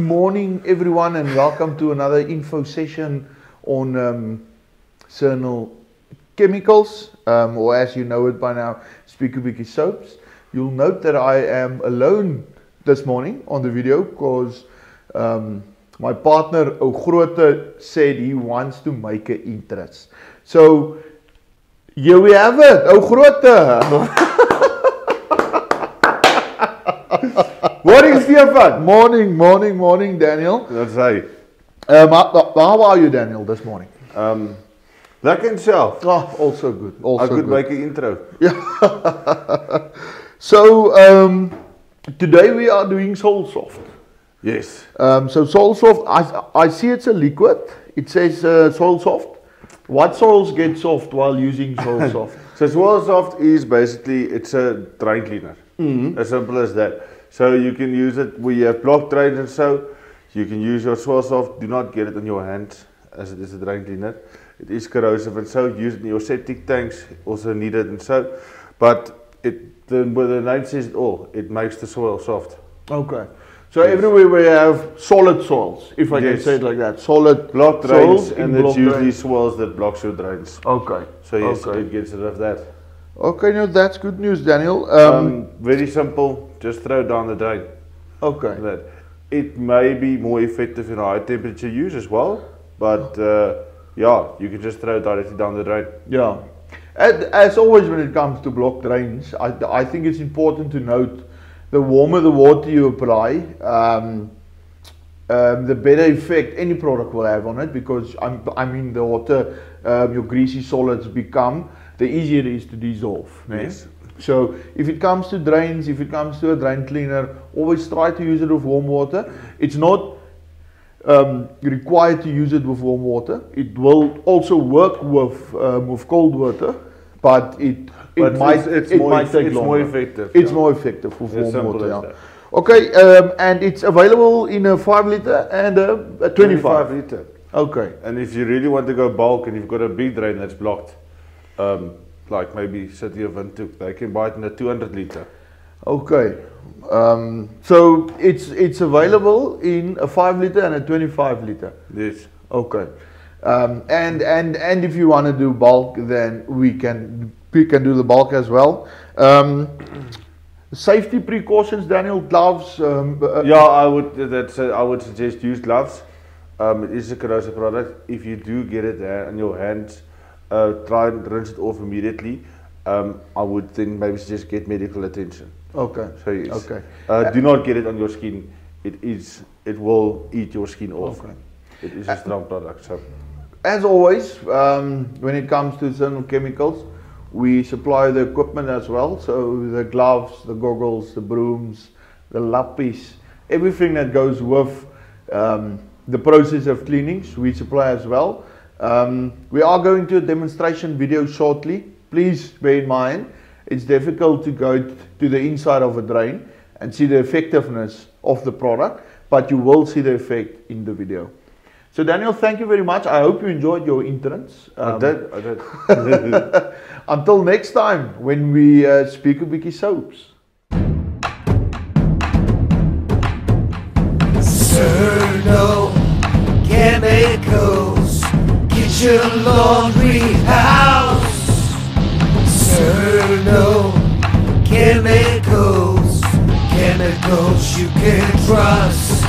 morning, everyone, and welcome to another info session on Cernal Chemicals, or as you know it by now, Speaker Soaps. You'll note that I am alone this morning on the video because my partner Ogrote said he wants to make an interest. So here we have it, Ogrote. Morning, Stefan. Morning, Daniel. That's right. How are you, Daniel, this morning? Like himself. Oh, also good. Also I could good. make an intro. Yeah. So today we are doing Solsoft. Yes. So Solsoft, I see it's a liquid. It says Solsoft. What soils get soft while using Solsoft? So Solsoft is basically, it's a drain cleaner. As simple as that. So you can use it where you have blocked drains and so you can use your Solsoft. Do not get it on your hands as it is a drain cleaner. It is corrosive and so use it in your septic tanks, also need it and so. But the name says it all, it makes the soil soft. Okay. So everywhere we have solid soils, if I can say it like that, solid blocked soils drains, and it's usually soils that blocks your drains. Okay. So yes, it gets rid of that. Okay, no, that's good news, Daniel. Very simple, just throw it down the drain. Okay. That. It may be more effective in high temperature use as well, but yeah, you can just throw it directly down the drain. Yeah. As always when it comes to blocked drains, I think it's important to note the warmer the water you apply, the better effect any product will have on it, because I mean the water your greasy solids become, the easier it is to dissolve. Yes. So if it comes to drains, if it comes to a drain cleaner, always try to use it with warm water. It's not required to use it with warm water. It will also work with cold water, but it might take longer. It's more effective. It's more effective with warm water. Yeah. Okay, and it's available in a 5 liter and a 25 liter. Okay. And if you really want to go bulk and you've got a big drain that's blocked, like maybe City of Windhoek, they can buy it in a 200 liter. Okay. So it's available in a 5 liter and a 25 liter. Yes. Okay. And if you want to do bulk, then we can do the bulk as well. Safety precautions, Daniel, gloves. Yeah, I would suggest use gloves. It is a corrosive product. If you do get it on your hands, try and rinse it off immediately. I would then maybe suggest get medical attention. Okay. So yes. Okay. Do not get it on your skin. It will eat your skin off. Okay. It is a strong product. So. As always, when it comes to Cernal Chemicals, we supply the equipment as well. So the gloves, the goggles, the brooms, the lappies, everything that goes with the process of cleanings, we supply as well. We are going to a demonstration video shortly. Please bear in mind, it's difficult to go to the inside of a drain and see the effectiveness of the product, but you will see the effect in the video. So Daniel, thank you very much. I hope you enjoyed your entrance. I did. Until next time when we speak about soaps. Cernal Chemicals, kitchen laundry house. Cernal Chemicals, chemicals you can trust.